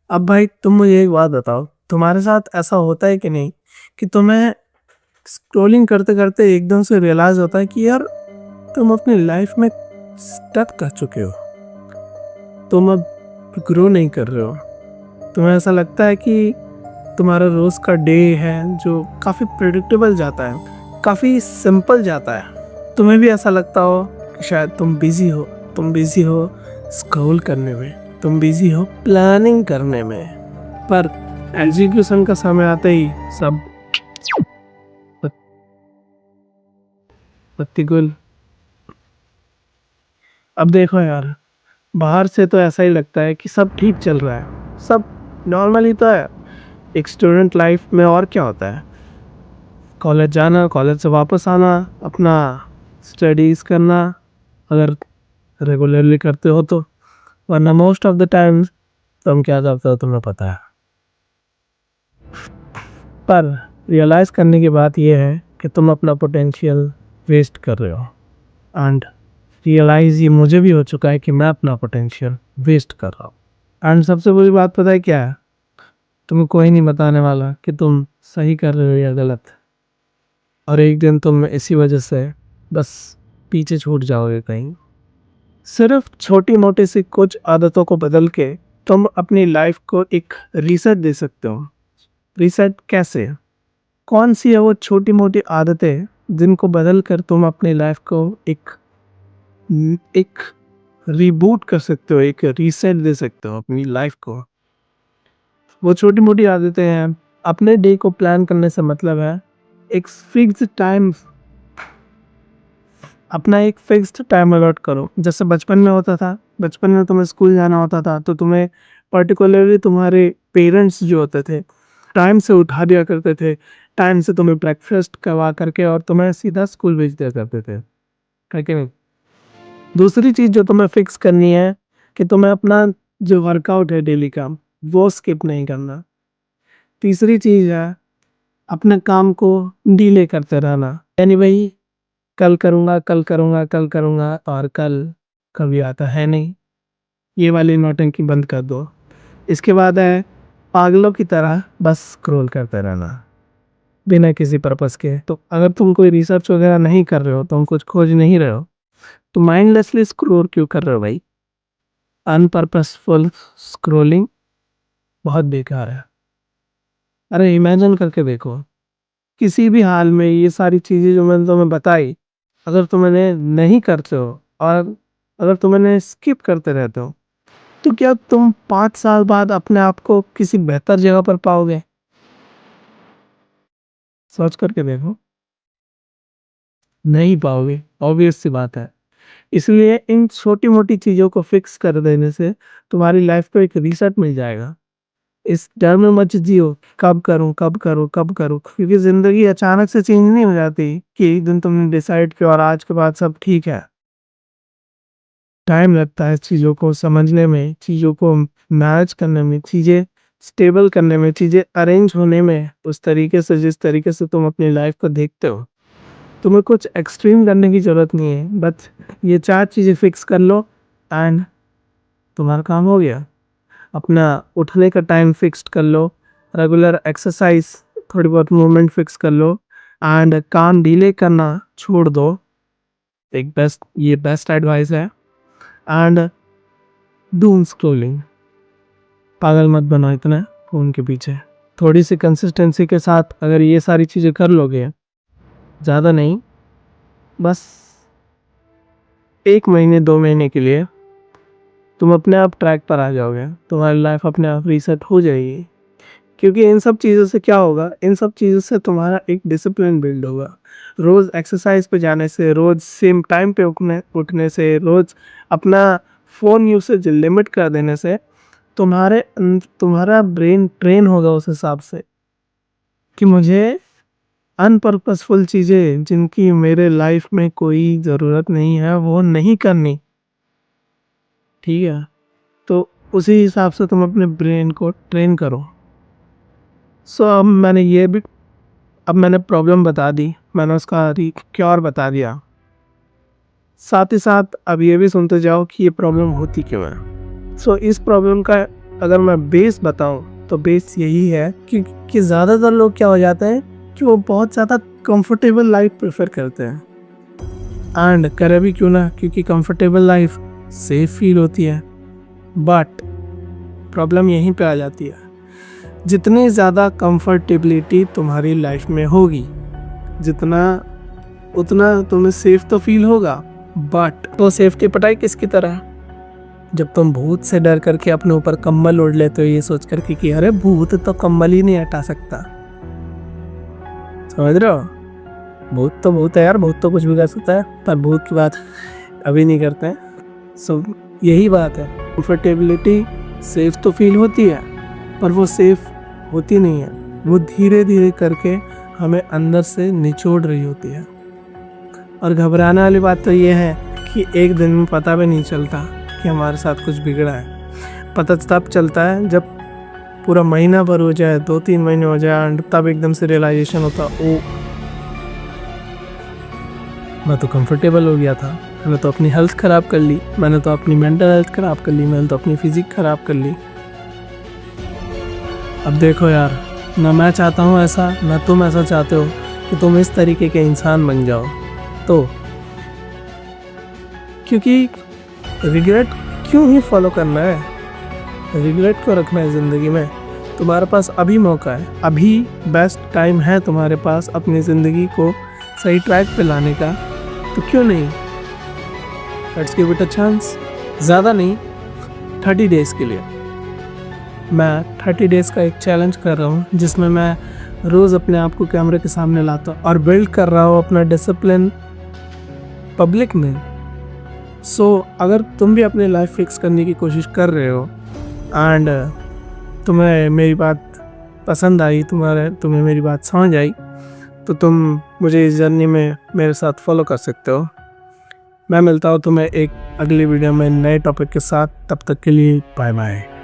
अब भाई तुम मुझे एक बात बताओ, तुम्हारे साथ ऐसा होता है कि नहीं कि तुम्हें स्क्रोलिंग करते करते एकदम से रियलाइज होता है कि यार तुम अपनी लाइफ में स्टक कर चुके हो, तुम अब ग्रो नहीं कर रहे हो। तुम्हें ऐसा लगता है कि तुम्हारा रोज का डे है जो काफ़ी प्रिडिक्टेबल जाता है, काफ़ी सिंपल जाता है। तुम्हें भी ऐसा लगता हो कि शायद तुम बिजी हो स्क्रॉल करने में, तुम बिजी हो प्लानिंग करने में, पर एग्जीक्यूशन का समय आते ही सब पत्ती गुल। अब देखो यार, बाहर से तो ऐसा ही लगता है कि सब ठीक चल रहा है, सब नॉर्मल ही तो है। एक स्टूडेंट लाइफ में और क्या होता है, कॉलेज जाना, कॉलेज से वापस आना, अपना स्टडीज़ करना, अगर रेगुलरली करते हो तो, वरना मोस्ट ऑफ द टाइम्स तुम क्या करते हो तुम्हें पता है। पर रियलाइज़ करने की बात यह है कि तुम अपना पोटेंशियल वेस्ट कर रहे हो। एंड रियलाइज़ ये मुझे भी हो चुका है कि मैं अपना पोटेंशियल वेस्ट कर रहा हूँ। एंड सबसे बुरी बात पता है क्या है, तुम्हें कोई नहीं बताने वाला कि तुम सही कर रहे हो या गलत। और एक दिन तुम इसी वजह से बस पीछे छूट जाओगे कहीं। सिर्फ छोटी मोटी सी कुछ आदतों को बदल के तुम अपनी लाइफ को एक रीसेट दे सकते हो। रीसेट कैसे? कौन सी है वो छोटी मोटी आदतें जिनको बदल कर तुम अपनी लाइफ को एक एक रीबूट कर सकते हो, एक रीसेट दे सकते हो अपनी लाइफ को। वो छोटी मोटी आदतें हैं, अपने डे को प्लान करने से मतलब है एक फिक्स्ड टाइम, अपना एक फिक्स्ड टाइम अलॉट करो। जैसे बचपन में होता था, बचपन में तुम्हें स्कूल जाना होता था तो तुम्हें पर्टिकुलरली तुम्हारे पेरेंट्स जो होते थे टाइम से उठा दिया करते थे, टाइम से तुम्हें ब्रेकफास्ट करवा करके और तुम्हें सीधा स्कूल भेज दिया करते थे, है कि नहीं? दूसरी चीज़ जो तुम्हें फिक्स करनी है कि तुम्हें अपना जो वर्कआउट है डेली का वो स्किप नहीं करना। तीसरी चीज़ है अपने काम को डिले करते रहना, यानी वही कल करूँगा, कल करूँगा, कल करूँगा, और कल कभी आता है नहीं। ये वाली नौटंकी बंद कर दो। इसके बाद है पागलों की तरह बस स्क्रॉल करते रहना बिना किसी पर्पस के। तो अगर तुम कोई रिसर्च वगैरह नहीं कर रहे हो, तुम कुछ खोज नहीं रहे हो, तो माइंडलेसली स्क्रॉल क्यों कर रहे हो भाई? अनपर्पसफुल स्क्रॉलिंग बहुत बेकार है। अरे इमेजिन करके देखो, किसी भी हाल में ये सारी चीज़ें जो मैंने तुम्हें बताई, अगर तुम इन्हें नहीं करते हो और अगर तुम इन्हें स्किप करते रहते हो, तो क्या तुम 5 साल बाद अपने आप को किसी बेहतर जगह पर पाओगे? सोच करके देखो, नहीं पाओगे, ऑब्वियस सी बात है। इसलिए इन छोटी मोटी चीज़ों को फिक्स कर देने से तुम्हारी लाइफ को एक रीसेट मिल जाएगा। इस डर में मत जियो, कब करूं, कब करूं, कब करूं, क्योंकि ज़िंदगी अचानक से चेंज नहीं हो जाती कि एक दिन तुमने डिसाइड किया और आज के बाद सब ठीक है। टाइम लगता है चीज़ों को समझने में, चीज़ों को मैनेज करने में, चीज़ें स्टेबल करने में, चीज़ें अरेंज होने में, उस तरीके से जिस तरीके से तुम अपनी लाइफ को देखते हो। तुम्हें कुछ एक्सट्रीम करने की ज़रूरत नहीं है, बस ये 4 चीज़ें फिक्स कर लो एंड तुम्हारा काम हो गया। अपना उठने का टाइम फिक्स्ड कर लो, रेगुलर एक्सरसाइज, थोड़ी बहुत मूवमेंट फिक्स कर लो, एंड काम डिले करना छोड़ दो। एक बेस्ट एडवाइस है। एंड डूम स्क्रोलिंग, पागल मत बनो इतना फ़ोन के पीछे। थोड़ी सी कंसिस्टेंसी के साथ अगर ये सारी चीज़ें कर लोगे, ज़्यादा नहीं, बस 1 महीने 2 महीने के लिए तुम अपने आप ट्रैक पर आ जाओगे, तुम्हारी लाइफ अपने आप रीसेट हो जाएगी। क्योंकि इन सब चीज़ों से क्या होगा, इन सब चीज़ों से तुम्हारा एक डिसिप्लिन बिल्ड होगा। रोज़ एक्सरसाइज पे जाने से, रोज़ सेम टाइम पे उठने उठने से, रोज़ अपना फ़ोन यूसेज लिमिट कर देने से तुम्हारा ब्रेन ट्रेन होगा उस हिसाब से कि मुझे अनपर्पसफुल चीज़ें जिनकी मेरे लाइफ में कोई ज़रूरत नहीं है वो नहीं करनी। ठीक है, तो उसी हिसाब से तुम अपने ब्रेन को ट्रेन करो। सो अब मैंने प्रॉब्लम बता दी, मैंने उसका क्योर बता दिया। साथ ही साथ अब ये भी सुनते जाओ कि ये प्रॉब्लम होती क्यों है। सो इस प्रॉब्लम का अगर मैं बेस बताऊं तो बेस यही है कि ज़्यादातर लोग क्या हो जाते हैं कि वो बहुत ज़्यादा कंफर्टेबल लाइफ प्रेफर करते हैं। एंड करे भी क्यों ना, क्योंकि कंफर्टेबल लाइफ सेफ फील होती है। बट प्रॉब्लम यहीं पे आ जाती है, जितनी ज़्यादा कंफर्टेबिलिटी तुम्हारी लाइफ में होगी उतना तुम्हें सेफ तो फील होगा। बट तो सेफ्टी पता है किसकी तरह, जब तुम भूत से डर करके अपने ऊपर कंबल ओढ़ लेते हो ये सोच करके कि अरे भूत तो कंबल ही नहीं हटा सकता। समझ रहे हो? भूत तो भूत है यार, भूत तो कुछ भी कर सकता है, पर भूत की बात अभी नहीं करते हैं। सो यही बात है, कंफर्टेबिलिटी सेफ तो फील होती है पर वो सेफ होती नहीं है, वो धीरे धीरे करके हमें अंदर से निचोड़ रही होती है। और घबराने वाली बात तो ये है कि एक दिन में पता भी नहीं चलता कि हमारे साथ कुछ बिगड़ा है। पता तब चलता है जब पूरा महीना भर हो जाए, 2-3 महीने हो जाए, एंड तब एकदम से रियलाइजेशन होता, ओ मैं तो कंफर्टेबल हो गया था, मैंने तो अपनी हेल्थ ख़राब कर ली, मैंने तो अपनी मेंटल हेल्थ ख़राब कर ली, मैंने तो अपनी फिजिक ख़राब कर ली। अब देखो यार, ना मैं चाहता हूँ ऐसा, ना तुम ऐसा चाहते हो कि तुम इस तरीके के इंसान बन जाओ। तो क्योंकि रिग्रेट क्यों ही फॉलो करना है, रिग्रेट क्यों रखना है ज़िंदगी में? तुम्हारे पास अभी मौका है, अभी बेस्ट टाइम है तुम्हारे पास अपनी ज़िंदगी को सही ट्रैक पे लाने का, तो क्यों नहीं? Let's give it a chance. ज़्यादा नहीं, 30 डेज़ के लिए मैं 30 डेज़ का एक चैलेंज कर रहा हूँ, जिसमें मैं रोज़ अपने आप को कैमरे के सामने लाता हूँ और बिल्ड कर रहा हूँ अपना डिसिप्लिन पब्लिक में। सो अगर तुम भी अपनी लाइफ फिक्स करने की कोशिश कर रहे हो एंड तुम्हें मेरी बात पसंद आई, तुम्हें मेरी बात समझ आई, तो तुम मुझे इस जर्नी में मेरे साथ फॉलो कर सकते हो। मैं मिलता हूँ तुम्हें एक अगली वीडियो में नए टॉपिक के साथ, तब तक के लिए बाय बाय।